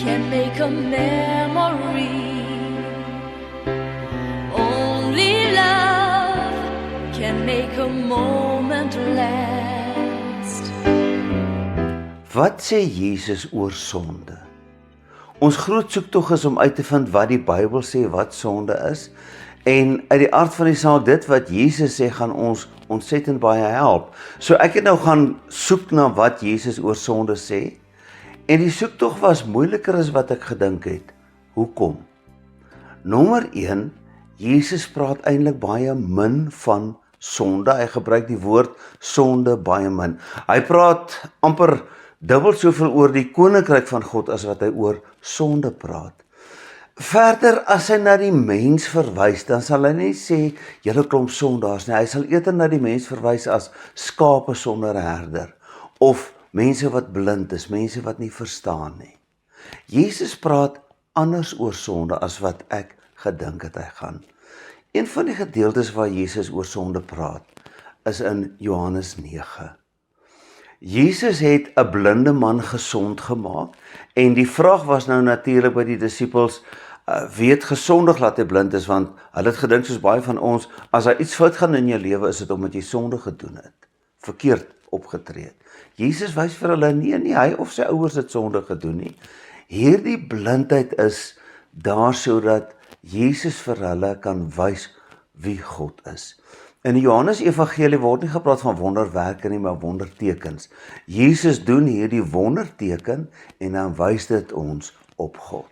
can make a memory. Only love can make a moment last. Wat sê Jesus oor sonde? Ons groot soektog is om uit te vind wat die Bybel sê wat sonde is. En uit die aard van die saak, dit wat Jesus sê, gaan ons ontsettend baie help. So ek het nou gaan soek na wat Jesus oor sonde sê. En die soektog was moeiliker as wat ek gedink het. Hoekom? Nommer 1, Jesus praat eintlik baie min van sonde. Hy gebruik die woord sonde baie min. Hy praat amper dubbel soveel oor die koninkryk van God as wat hy oor sonde praat. Verder, as hy na die mens verwys, dan sal hy nie sê, julle klomp sondaars nie. Hy sal eerder na die mens verwys as skape sonder herder, of mense wat blind is, mense wat nie verstaan nie. Jesus praat anders oor sonde as wat ek gedink het hy gaan. Een van die gedeeltes waar Jesus oor sonde praat, is in Johannes 9. Jesus het 'n blinde man gesond gemaak, en die vraag was nou natuurlik by die disippels, wie het gesondig laat hy blind is, want hulle het gedink soos baie van ons, as daar iets fout gaan in jou lewe, is dit omdat jy sonde gedoen het, verkeerd opgetree het. Jesus wys vir hulle, nee, hy of sy ouers het sonde gedoen nie. Hierdie blindheid is daar sodat Jesus vir hulle kan wys wie God is. In die Johannes Evangelie word nie gepraat van wonderwerke nie, maar wondertekens. Jesus doen hierdie wonderteken en dan wys dit ons op God.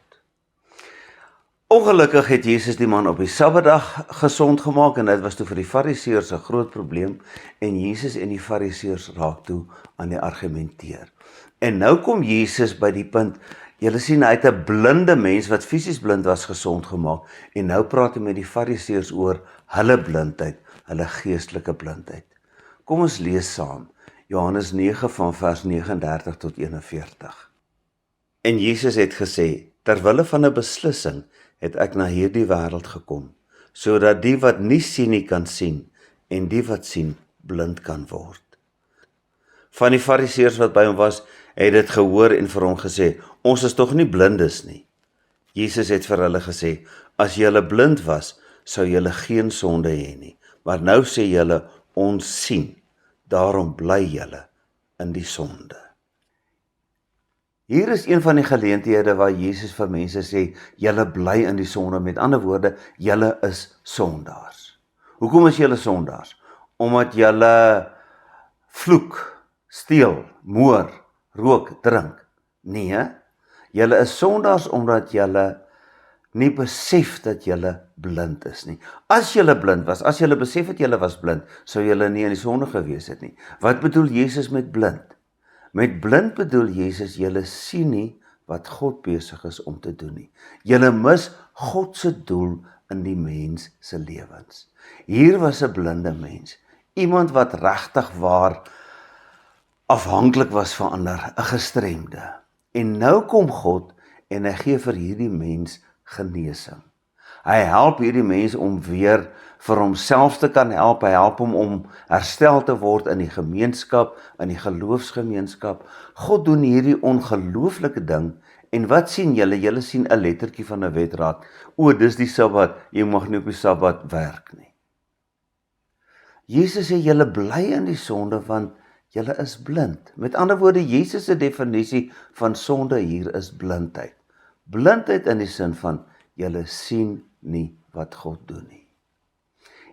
Ongelukkig het Jesus die man op die Sabbatdag gesond gemaak, en dit was toe vir die Fariseërs 'n groot probleem, en Jesus en die Fariseërs raak toe aan die argumenteer. En nou kom Jesus by die punt, julle sien, hy het 'n blinde mens wat fisies blind was gesond gemaak, en nou praat hy met die Fariseërs oor hulle blindheid, hulle geestelike blindheid. Kom ons lees saam, Johannes 9 van vers 39 tot 41. En Jesus het gesê, terwille van 'n beslissing het ek na hierdie wêreld gekom, sodat die wat nie sien nie kan sien, en die wat sien blind kan word. Van die Fariseërs wat by hom was, het dit gehoor en vir hom gesê, ons is tog nie blindes nie. Jesus het vir hulle gesê, as julle blind was, sou julle geen sonde hê nie. Maar nou sê julle, ons sien, daarom bly julle in die sonde. Hier is een van die geleenthede waar Jesus vir mense sê, julle bly in die sonde, met ander woorde, julle is sondaars. Hoekom is julle sondaars? Omdat julle vloek, steel, moor, rook, drink. Nee, julle is sondaars omdat julle nie besef dat julle blind is nie. As julle blind was, as julle besef het julle was blind, sou julle nie in die sonde gewees het nie. Wat bedoel Jesus met blind? Met blind bedoel Jesus, julle sien nie wat God besig is om te doen nie. Julle mis God se doel in die mens se lewens. Hier was 'n blinde mens, iemand wat regtig waar afhanklik was van ander, 'n gestremde. En nou kom God en hy gee vir hierdie mens genesing. Hy help hierdie mens om weer vir homself te kan help. Hy help hom om herstel te word in die gemeenskap, in die geloofsgemeenskap. God doen hierdie ongelooflike ding. En wat sien julle? Julle sien 'n lettertjie van 'n wetraad. O, dis die Sabbat, jy mag nie op die Sabbat werk nie. Jesus sê julle bly in die sonde want julle is blind. Met ander woorde, Jesus se definisie van sonde hier is blindheid. Blindheid in die sin van julle sien nie wat God doen nie.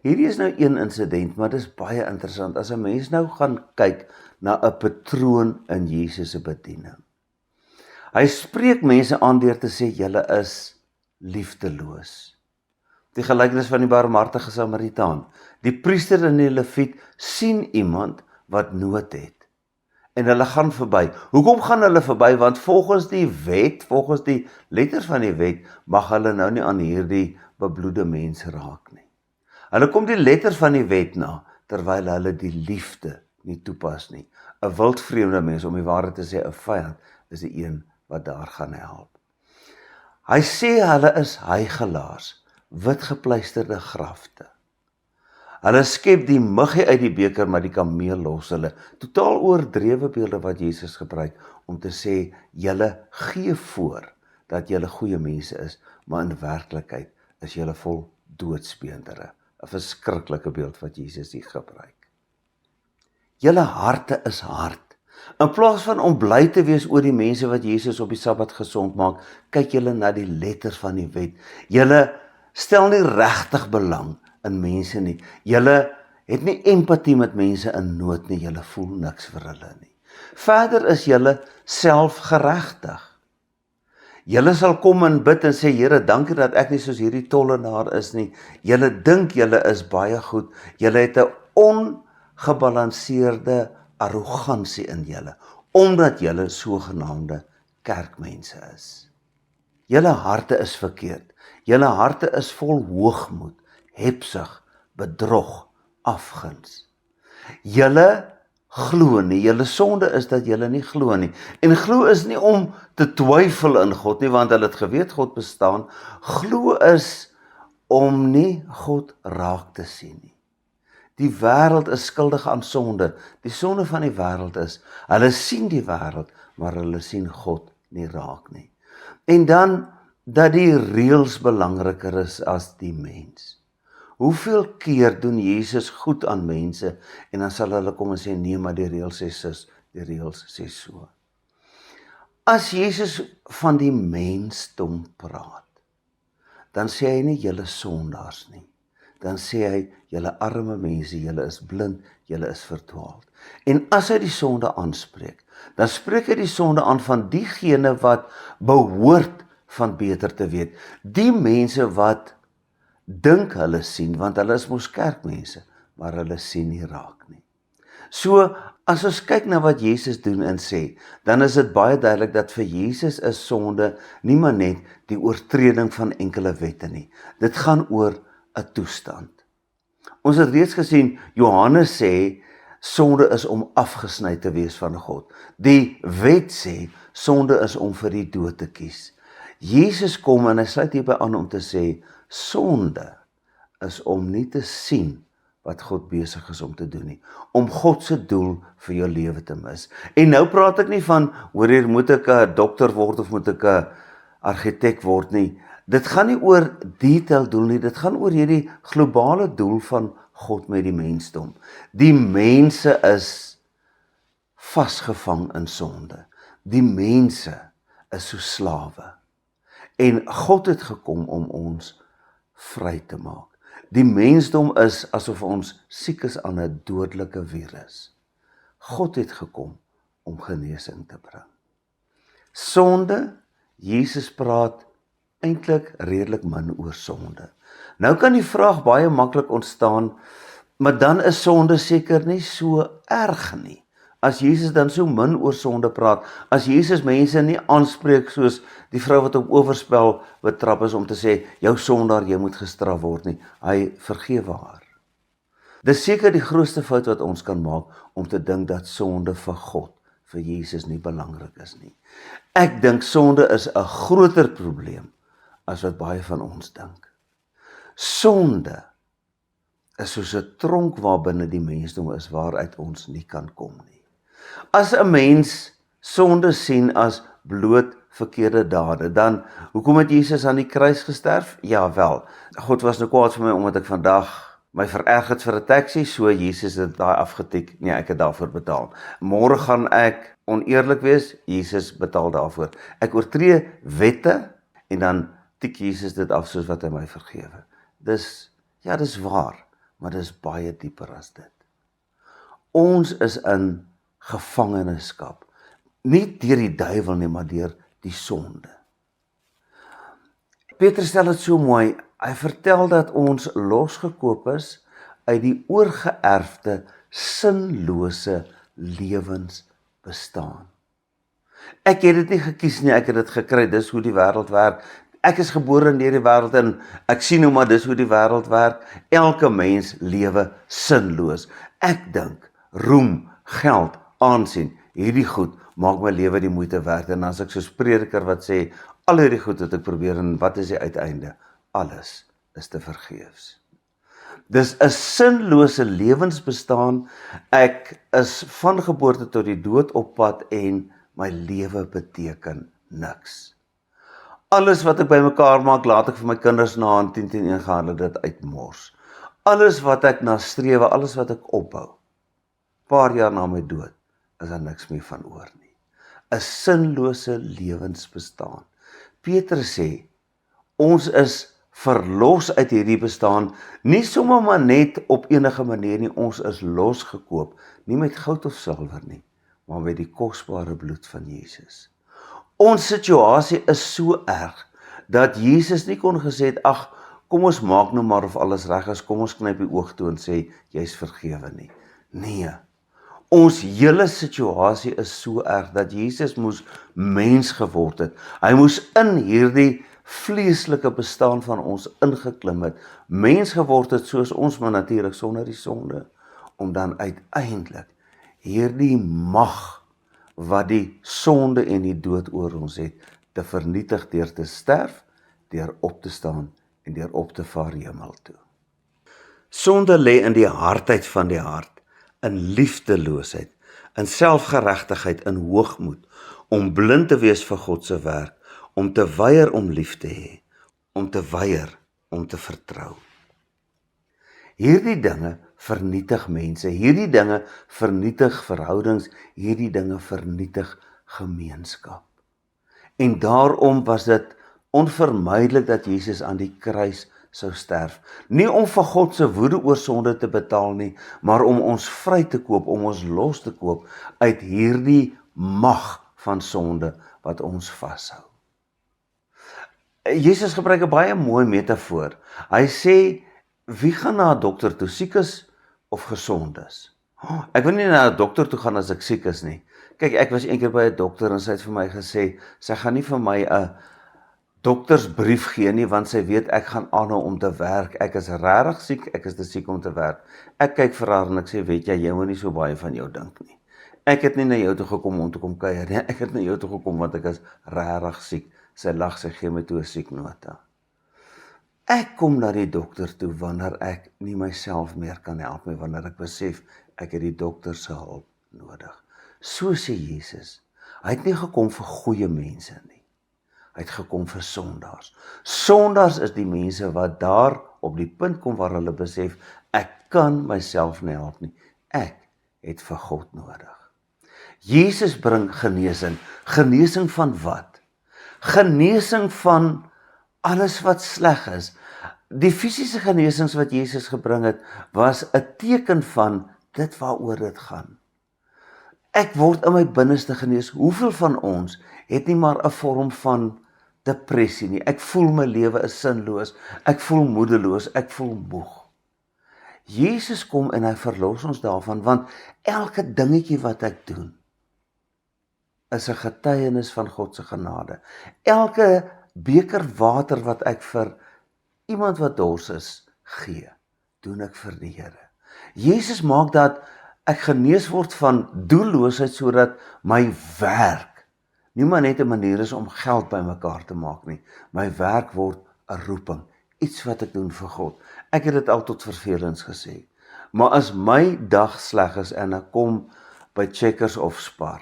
Hierdie is nou een insident, maar dit is baie interessant as 'n mens nou gaan kyk na 'n patroon in Jesus se bediening. Hy spreek mense aan deur te sê julle is liefdeloos. Die gelykenis van die barmhartige Samaritaan. Die priester en die leviet sien iemand wat nood het. En hulle gaan verby. Hoekom gaan hulle verby? Want volgens die wet, volgens die letters van die wet, mag hulle nou nie aan hierdie bebloede mens raak nie. Hulle kom die letter van die wet na, terwyl hulle die liefde nie toepas nie. 'n wildvreemde mens, om die waarheid te sê, 'n vyand, is die een wat daar gaan help. Hy sê hulle is hygelaars, witgepleisterde grafte. Hulle skep die muggie uit die beker, maar die kameel los hulle. Totaal oordrewe beelde wat Jesus gebruik om te sê, julle gee voor dat julle goeie mense is, maar in werklikheid is julle vol doodsbeendere. 'n Verskriklike beeld wat Jesus hier gebruik. Julle harte is hard. In plaas van om bly te wees oor die mense wat Jesus op die Sabbat gesond maak, kyk julle na die letters van die wet. Julle stel nie regtig belang in mense nie. Julle het nie empatie met mense in nood nie. Julle voel niks vir hulle nie. Verder is julle selfgeregtig. Julle sal kom en bid en sê, Here, dankie dat ek nie soos hierdie tollenaar is nie. Julle dink julle is baie goed. Julle het 'n ongebalanseerde arrogansie in julle, omdat julle sogenaamde kerkmense is. Julle harte is verkeerd. Julle harte is vol hoogmoed, hepsig, bedrog, afguns. Julle glo nie. Julle sonde is dat julle nie glo nie. En glo is nie om te twyfel in God nie, want hulle het geweet God bestaan. Glo is om nie God raak te sien nie. Die wêreld is skuldig aan sonde. Die sonde van die wêreld is, hulle sien die wêreld, maar hulle sien God nie raak nie. En dan, dat die reëls belangriker is as die mens. Hoeveel keer doen Jesus goed aan mense, en dan sal hulle kom en sê, nee, maar die reëls sê sis, die reëls sê so. As Jesus van die mensdom praat, dan sê hy nie, julle sondaars nie. Dan sê hy, julle arme mense, julle is blind, julle is verdwaald. En as hy die sonde aanspreek, dan spreek hy die sonde aan van diegene wat behoort van beter te weet. Die mense wat dink hulle sien, want hulle is mos kerkmense, maar hulle sien nie raak nie. So, as ons kyk na wat Jesus doen en sê, dan is dit baie duidelik dat vir Jesus is sonde nie maar net die oortreding van enkele wette nie. Dit gaan oor 'n toestand. Ons het reeds gesien, Johannes sê, sonde is om afgesny te wees van God. Die wet sê, sonde is om vir die dood te kies. Jesus kom en hy sluit hierby aan om te sê, sonde is om nie te sien wat God besig is om te doen nie. Om God se doel vir jou lewe te mis. En nou praat ek nie van, hoor hier, moet ek 'n dokter word of moet ek 'n argitek word nie. Dit gaan nie oor detail doel nie, dit gaan oor hierdie globale doel van God met die mensdom. Die mense is vasgevang in sonde. Die mense is so slawe. En God het gekom om ons vry te maak. Die mensdom is asof ons siek is aan 'n dodelike virus. God het gekom om genesing te bring. Sonde, Jesus praat eintlik redelik min oor sonde. Nou kan die vraag baie maklik ontstaan, maar dan is sonde seker nie so erg nie. As Jesus dan so min oor sonde praat, as Jesus mense nie aanspreek soos die vrou wat op oorspel betrap is om te sê, jou sondaar, jy moet gestraf word nie, hy vergewe haar. Dis seker die grootste fout wat ons kan maak, om te dink dat sonde vir God, vir Jesus nie belangrik is nie. Ek dink sonde is 'n groter probleem, as wat baie van ons dink. Sonde is soos 'n tronk waarbinne die mensdom is, waaruit ons nie kan kom nie. As 'n mens sonde sien as bloot verkeerde dade, dan hoekom het Jesus aan die kruis gesterf? Ja wel, God was nou kwaad vir my omdat ek vandag my vererg het vir 'n taxi, so Jesus het daai afgetik, nee, ek het daarvoor betaal. Môre gaan ek oneerlik wees, Jesus betaal daarvoor. Ek oortree wette en dan tik Jesus dit af soos wat hy my vergewe. Dis waar, maar dis baie dieper as dit. Ons is in gevangenskap, nie deur die duiwel nie, maar deur die sonde. Petrus stel dit so mooi, hy vertel dat ons losgekoop is uit die oorgeerfde, sinlose lewensbestaan. Ek het dit nie gekies nie, ek het dit gekry, dis hoe die wêreld werk. Ek is gebore in hierdie wêreld en ek sien nou maar dis hoe die wêreld werk. Elke mens lewe sinloos. Ek dink, roem, geld, aansien, hierdie goed maak my lewe die moeite werd. En as ek soos prediker wat sê, al hierdie goed wat ek probeer en wat is die uiteinde? Alles is te vergeefs. Dis 'n sinlose lewensbestaan. Ek is van geboorte tot die dood op pad en my lewe beteken niks. Alles wat ek bymekaar maak, laat ek vir my kinders na aan 10 teen 1 gaan hulle dit uitmors. Alles wat ek nastrewe, alles wat ek opbou, paar jaar na my dood, is daar niks meer van oor nie. 'n Sinlose lewensbestaan. Petrus sê, ons is verlos uit hierdie bestaan, nie sommer maar net op enige manier nie, ons is losgekoop, nie met goud of silwer nie, maar met die kosbare bloed van Jesus. Ons situasie is so erg, dat Jesus nie kon gesê het, ag, kom ons maak nou maar of alles reg is, kom ons knyp die oog toe en sê, jy's vergewe nie. Nee, ons hele situasie is so erg, dat Jesus moes mens geword het. Hy moes in hierdie vleeslike bestaan van ons ingeklim het, mens geword het soos ons, maar natuurlik sonder die sonde, om dan uiteindelik hierdie mag wat die sonde en die dood oor ons het, te vernietig deur te sterf, deur op te staan en deur op te vaar hemel toe. Sonde lê in die hardheid van die hart, in liefdeloosheid, in selfgeregtigheid, in hoogmoed, om blind te wees vir God se werk, om te weier om lief te hê, om te weier om te vertrou. Hierdie dinge vernietig mense, hierdie dinge vernietig verhoudings, hierdie dinge vernietig gemeenskap. En daarom was dit onvermydelik dat Jesus aan die kruis sou sterf. Nie om vir God se woede oor sonde te betaal nie, maar om ons vry te koop, om ons los te koop uit hierdie mag van sonde wat ons vashou. Jesus gebruik 'n baie mooi metafoor. Hy sê, wie gaan na 'n dokter toe, siek is of gesond is? Ek wil nie na 'n dokter toe gaan as ek siek is nie. Kyk, ek was eendag by 'n dokter en sy het vir my gesê, sy gaan nie vir my 'n doktersbrief gee nie, want sy weet ek gaan aanhou om te werk. Ek is regtig siek, ek is te siek om te werk. Ek kyk vir haar en ek sê, weet jy moet nie so baie van jou dink nie. Ek het nie na jou toe gekom om te kom kuier nie, ek het na jou toe gekom want ek is regtig siek. Sy lag, sy gee my toe 'n sieknota. Ek kom na die dokter toe wanneer ek nie myself meer kan help nie, wanneer ek besef ek het die dokter se hulp nodig. So sê Jesus, hy het nie gekom vir goeie mense nie. Hy het gekom vir sondaars. Sondaars is die mense wat daar op die punt kom waar hulle besef, ek kan myself nie help nie. Ek het vir God nodig. Jesus bring genesing. Genesing van wat? Genesing van alles wat sleg is. Die fisiese genesings wat Jesus gebring het, was 'n teken van dit waaroor dit gaan. Ek word in my binneste genees. Hoeveel van ons het nie maar 'n vorm van depressie nie? Ek voel my lewe is sinloos, ek voel moedeloos, ek voel moeg. Jesus kom en hy verlos ons daarvan, want elke dingetjie wat ek doen, is 'n getuienis van God se genade. Elke beker water wat ek vir iemand wat dors is, gee, doen ek vir die Here. Jesus maak dat ek genees word van doelloosheid, sodat my werk nie maar net 'n manier is om geld bymekaar te maak nie. My werk word 'n roeping, iets wat ek doen vir God. Ek het dit al tot vervelings gesê. Maar as my dag sleg is en ek kom by Checkers of Spar,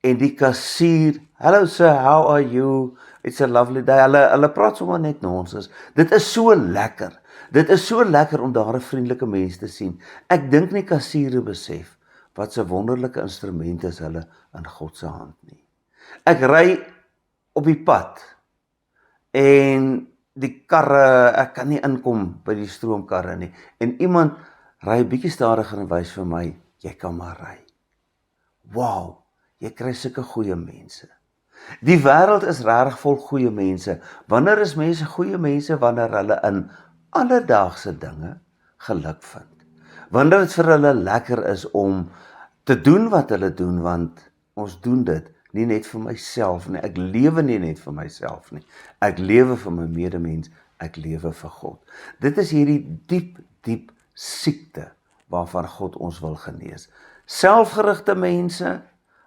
en die kassier, hello sir, how are you? It's a lovely day. Hulle praat sommer net nonsens. Dit is so lekker. Dit is so lekker om daar 'n vriendelike mens te sien. Ek dink nie kassiere besef wat 'n wonderlike instrument is hulle in God se hand nie. Ek ry op die pad en die karre, ek kan nie inkom by die stroomkarre nie. En iemand ry bietjie stadiger en wys vir my, jy kan maar ry. Wow, jy kry sulke goeie mense. Die wêreld is regtig vol goeie mense. Wanneer is mense goeie mense? Wanneer hulle in alledaagse dinge geluk vind. Wanneer dit vir hulle lekker is om te doen wat hulle doen, want ons doen dit nie net vir myself nie. Ek lewe nie net vir myself nie. Ek lewe vir my medemens, ek lewe vir God. Dit is hierdie diep siekte waarvan God ons wil genees. Selfgerigte mense,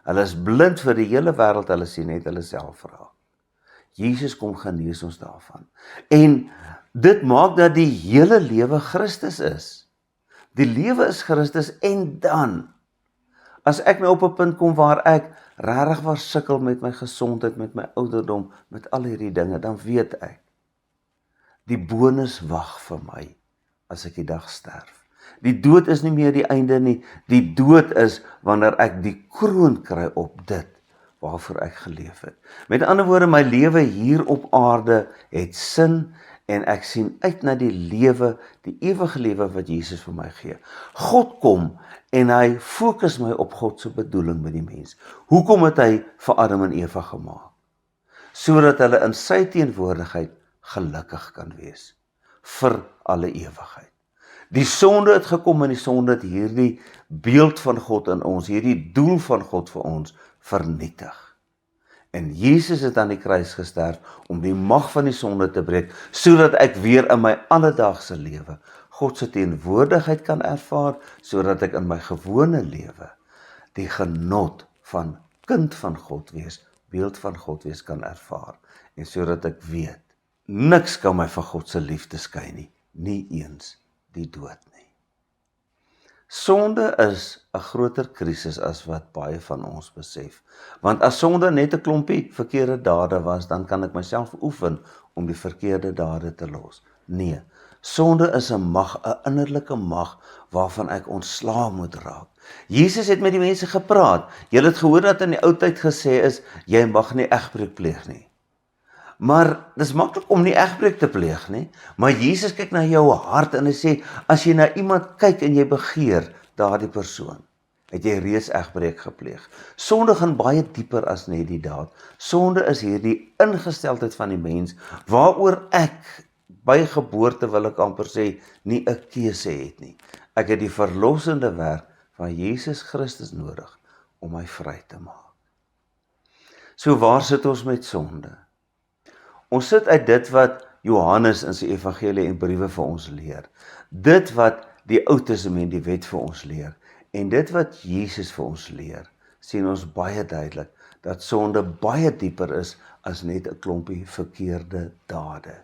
hulle is blind vir die hele wêreld, hulle sien net hulle self raak. Jesus kom genees ons daarvan. En dit maak dat die hele lewe Christus is. Die lewe is Christus en dan, As ek nou op 'n punt kom waar ek regtig waar sukkel met my gesondheid, met my ouderdom, met al hierdie dinge, dan weet ek, die bonus wag vir my as ek die dag sterf. Die dood is nie meer die einde nie, die dood is wanneer ek die kroon kry op dit waarvoor ek geleef het. Met ander woorde, my lewe hier op aarde het sin en ek sien uit na die lewe, die ewige lewe wat Jesus vir my gee. God kom en hy fokus my op God se bedoeling met die mens. Hoekom het hy vir Adam en Eva gemaak? Sodat hulle in sy teenwoordigheid gelukkig kan wees vir alle ewigheid. Die sonde het gekom en die sonde het hierdie beeld van God in ons, hierdie doel van God vir ons vernietig. En Jesus het aan die kruis gesterf om die mag van die sonde te breek, sodat ek weer in my alledaagse lewe God se teenwoordigheid kan ervaar, sodat ek in my gewone lewe die genot van kind van God wees, beeld van God wees kan ervaar, en sodat ek weet, niks kan my van God se liefde skei nie, nie eens die dood nie. Sonde is 'n groter krisis as wat baie van ons besef. Want as sonde net 'n klompie verkeerde dade was, dan kan ek myself oefen om die verkeerde dade te los. Nee, sonde is 'n mag, 'n innerlike mag waarvan ek ontslae moet raak. Jesus het met die mense gepraat. Julle het gehoor dat in die ou tyd gesê is, jy mag nie egbreek pleeg nie. Maar dis maklik om nie egbreek te pleeg nie, maar Jesus kyk na jou hart en hy sê, as jy na iemand kyk en jy begeer daardie persoon, het jy reeds egbreek gepleeg. Sonde gaan baie dieper as net die daad. Sonde is hierdie ingesteldheid van die mens, waaroor ek by geboorte, wil ek amper sê, nie 'n keuse het nie. Ek het die verlossende werk van Jesus Christus nodig om my vry te maak. So waar sit ons met sonde? Ons sit uit dit wat Johannes in sy evangelie en briewe vir ons leer. Dit wat die Ou Testament, die wet vir ons leer. En dit wat Jesus vir ons leer, sien ons baie duidelik, dat sonde baie dieper is as net 'n klompie verkeerde dade.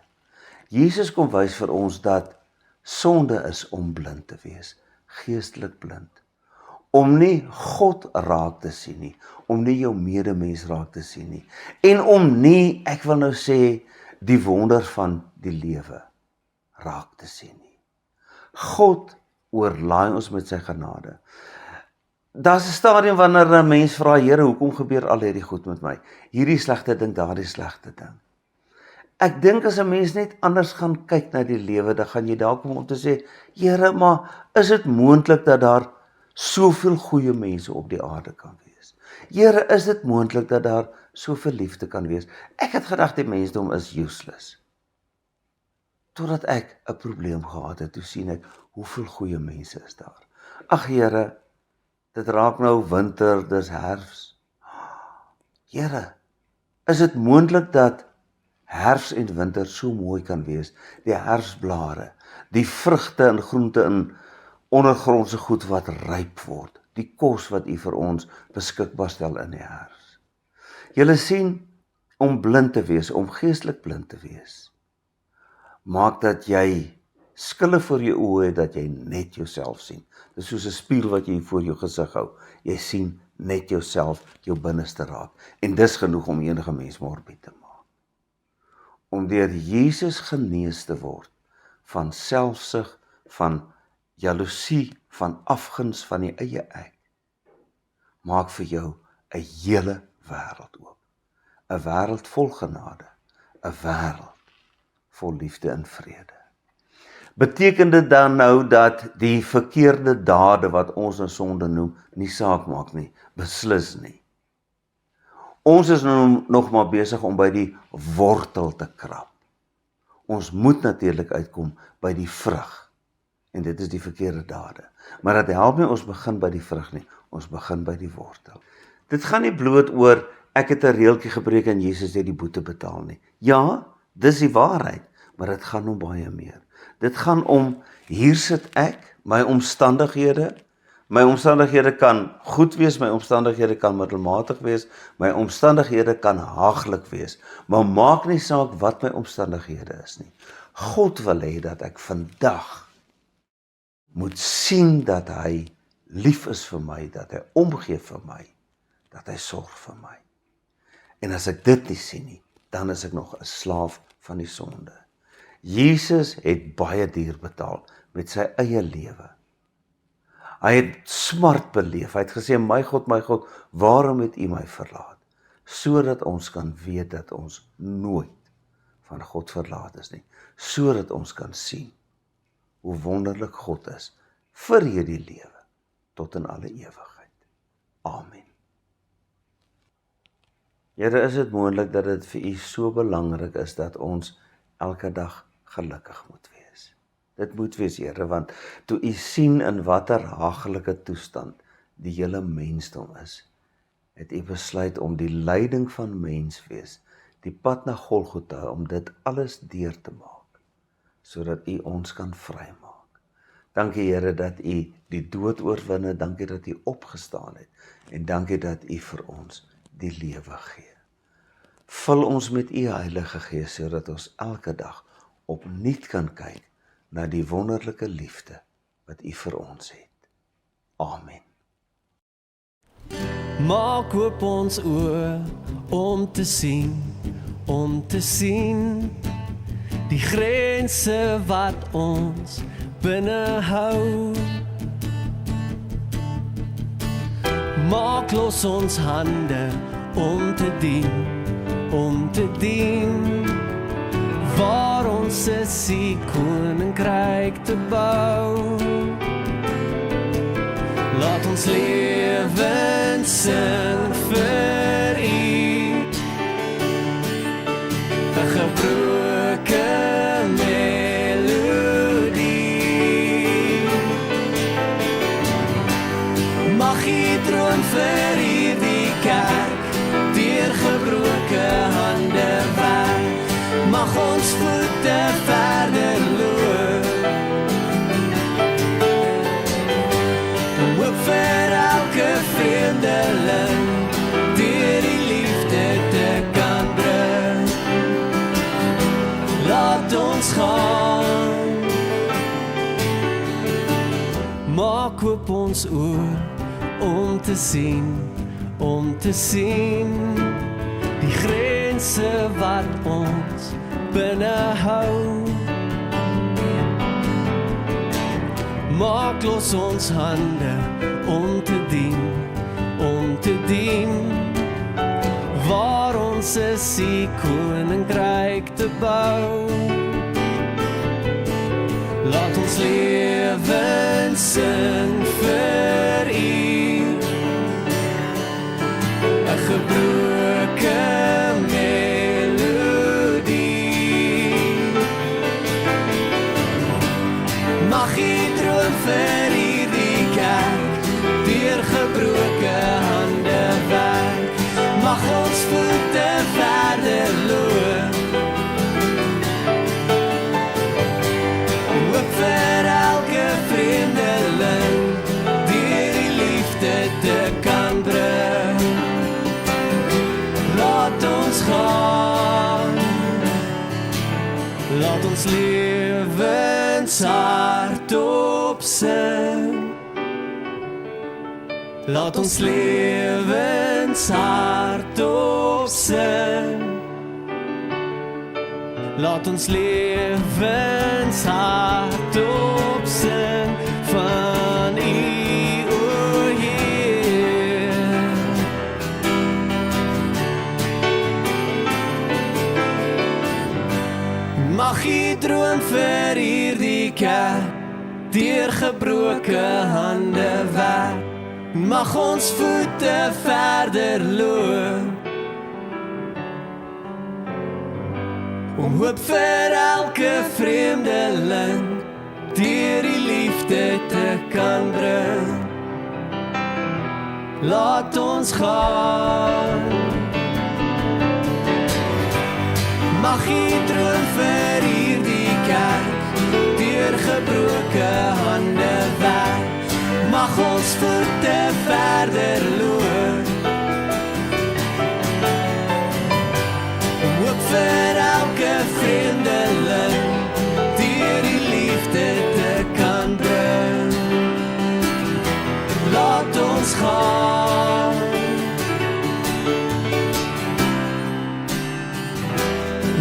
Jesus kom wys vir ons dat sonde is om blind te wees, geestelik blind. Om nie God raak te sien nie, om nie jou medemens raak te sien nie, en om nie, ek wil nou sê, die wonder van die lewe raak te sien nie. God oorlaai ons met sy genade. Daar's 'n stadium wanneer 'n mens vra, Here, hoekom gebeur al hierdie goed met my? Hierdie slegte ding, daardie slegte ding. Ek dink as 'n mens net anders gaan kyk na die lewe, dan gaan jy dalk kom om te sê, Here, maar is dit moontlik dat daar soveel goeie mense op die aarde kan wees? Here, is dit moontlik dat daar soveel liefde kan wees? Ek het gedacht die mensdom is useless. Totdat ek 'n probleem gehad het, toe sien ek, hoeveel goeie mense is daar. Ag Here, dit raak nou winter, dis herfs. Here, is dit moontlik dat herfs en winter so mooi kan wees? Die herfsblare, die vrugte en groente in ondergrondse goed wat ryp word, die kos wat U vir ons beskikbaar stel in die herfs. Julle sien, om blind te wees, om geestelik blind te wees, maak dat jy skille voor jou oë het, dat jy net jouself sien. Dit is soos 'n spieël wat jy voor jou gesig hou. Jy sien net jouself, jou binneste raak. En dis genoeg om enige mens morbid te maak. Om deur Jesus genees te word van selfsug, van jaloesie, van afguns van die eie ek, maak vir jou 'n hele wêreld oop. 'n Wêreld vol genade, 'n wêreld vol liefde en vrede. Beteken dit dan nou dat die verkeerde dade wat ons in sonde noem, nie saak maak nie? Beslis nie. Ons is nou nog maar besig om by die wortel te krap. Ons moet natuurlik uitkom by die vrug. En dit is die verkeerde dade. Maar dit help nie ons begin by die vrug nie, ons begin by die wortel. Dit gaan nie bloot oor, ek het 'n reeltjie gebreek en Jesus het die boete betaal nie. Ja, dis die waarheid, maar dit gaan om baie meer. Dit gaan om, hier sit ek, my omstandighede kan goed wees, my omstandighede kan middelmatig wees, my omstandighede kan haaglik wees, maar maak nie saak wat my omstandighede is nie. God wil hê dat ek vandag moet sien dat hy lief is vir my, dat hy omgee vir my, dat hy sorg vir my. En as ek dit nie sien nie, dan is ek nog 'n slaaf van die sonde. Jesus het baie duur betaal met sy eie lewe. Hy het smart beleef, hy het gesê, my God, waarom het U my verlaat? Sodat ons kan weet dat ons nooit van God verlaat is nie, sodat ons kan sien hoe wonderlik God is vir hierdie lewe tot in alle ewigheid. Amen. Here, is dit moontlik dat dit vir U so belangrik is dat ons elke dag gelukkig moet wees? Dit moet wees, Here, want toe U sien in watter hagelike toestand die hele mensdom is, het U besluit om die lyding van menswees, die pad na Golgotha, om dit alles deur te maak, sodat U ons kan vrymaak. Dankie, Here, dat U die dood oorwin het, dankie dat U opgestaan het, en dankie dat U vir ons die lewe gee. Vul ons met U Heilige Gees, sodat ons elke dag opnuut kan kyk na die wonderlike liefde wat U vir ons het. Amen. Maak oop ons oë om te sien die grense wat ons binnehou. Maak los ons hande om te dien, waar ons is die koninkryk te bou. Laat ons lewens sing vir U, 'n gebroke melodie. Mag U troon vir hierdie kerk, deur gebroke hande werk. Mag ons voete verder loop, hoop vir elke vreemdeling, deur die liefde te kan bring. Laat ons gaan, maak oop ons oë om te sien die grense wat ons binnehou. Maak los ons hande om te dien, waar ons is die koninkryk te bou. Laat ons lewens sing vir U, 'n gebroke melodie. Mag U troon vir hierdie kerk, deur gebroke hande werk. Mag ons voete verder loop, hoop vir elke vreemdeling, deur die liefde te kan bring. Laat ons gaan, laat ons lewens hardop sing. Laat ons lewens hardop sing. Laat ons lewens hardop sing van U, o Heer. Mag U droom vir hierdie kerk, deur gebroke hande werk. Mag ons voete verder loop, om hoop vir elke vreemdeling, deur die liefde te kan bring. Laat ons gaan, mag U droom vir hierdie kerk, deur gebroke hande werk. Mag ons voete verder loop, hoop vir elke vreemdeling, deur die liefde te kan bring. ons gaan.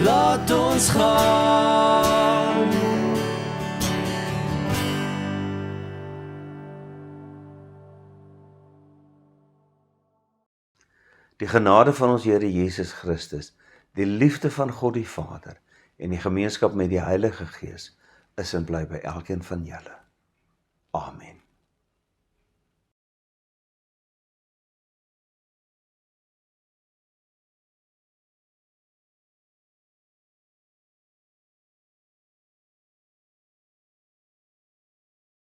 Laat ons gaan. Die genade van ons Here Jesus Christus, die liefde van God die Vader en die gemeenskap met die Heilige Gees is en bly by elkeen van julle. Amen.